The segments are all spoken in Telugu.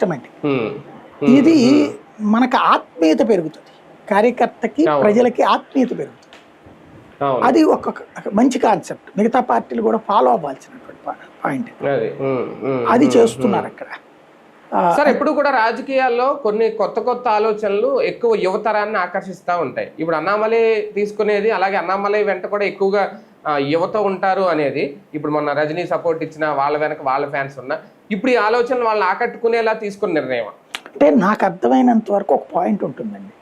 సిస్టమేటిక్. ఇది మనకు ఆత్మీయత పెరుగుతుంది, కార్యకర్తకి ప్రజలకి ఆత్మీయత పెరుగుతుంది. అది ఒక మంచి కాన్సెప్ట్, మిగతా పార్టీలు కూడా ఫాలో అవ్వాల్సినటువంటి పాయింట్. అది చేస్తున్నారు అక్కడ. సార్ ఎప్పుడు కూడా రాజకీయాల్లో కొన్ని కొత్త కొత్త ఆలోచనలు ఎక్కువ యువతరాన్ని ఆకర్షిస్తూ ఉంటాయి. ఇప్పుడు అన్నామలై తీసుకునేది, అలాగే అన్నామలై వెంట కూడా ఎక్కువగా యువత ఉంటారు అనేది. ఇప్పుడు మొన్న రజనీ సపోర్ట్ ఇచ్చిన వాళ్ళ వెనక వాళ్ళ ఫ్యాన్స్ ఉన్నా, ఇప్పుడు ఈ ఆలోచనలు వాళ్ళని ఆకట్టుకునేలా తీసుకున్న నిర్ణయం. అంటే నాకు అర్థమైనంత వరకు ఒక పాయింట్ ఉంటుందండి,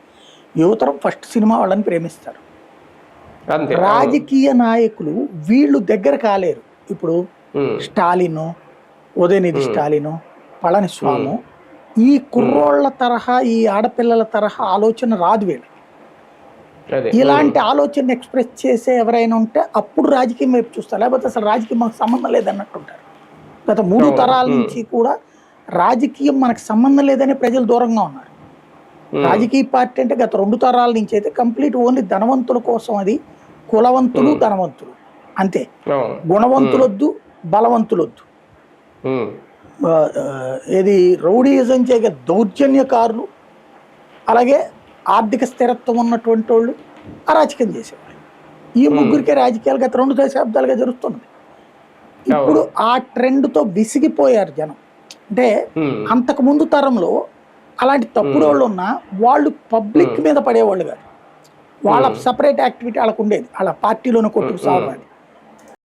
యువతరం ఫస్ట్ సినిమా వాళ్ళని ప్రేమిస్తారు. రాజకీయ నాయకులు వీళ్ళు దగ్గర కాలేరు. ఇప్పుడు స్టాలిన్, ఉదయనిధి స్టాలిన్, పళనిస్వామి, ఈ కుర్రోళ్ల తరహా, ఈ ఆడపిల్లల తరహా ఆలోచన రాదు వీళ్ళకి. ఇలాంటి ఆలోచన ఎక్స్ప్రెస్ చేసే ఎవరైనా ఉంటే అప్పుడు రాజకీయం వైపు చూస్తారు, లేకపోతే అసలు రాజకీయం మనకు సంబంధం లేదన్నట్టుంటారు. గత 3 తరాల నుంచి కూడా రాజకీయం మనకు సంబంధం లేదని ప్రజలు దూరంగా ఉన్నారు. రాజకీయ పార్టీ అంటే గత 2 తరాల నుంచి అయితే కంప్లీట్ ఓన్లీ ధనవంతుల కోసం, అది కులవంతులు ధనవంతులు అంతే, గుణవంతులొద్దు బలవంతులొద్దు. ఏది రౌడీయిజం చేయగ దౌర్జన్యకారులు, అలాగే ఆర్థిక స్థిరత్వం ఉన్నటువంటి వాళ్ళు అరాచకం చేసేవాళ్ళు. ఈ ముగ్గురికే రాజకీయాలు గత 2 దశాబ్దాలుగా జరుగుతున్నది. ఇప్పుడు ఆ ట్రెండ్తో విసిగిపోయారు జనం. అంటే అంతకు ముందు తరంలో అలాంటి తప్పుడు వాళ్ళు ఉన్నా వాళ్ళు పబ్లిక్ మీద పడేవాళ్ళు కాదు, వాళ్ళ సపరేట్ యాక్టివిటీ వాళ్ళకు ఉండేది, వాళ్ళ పార్టీలోనే కొట్టుకు సాగాలి.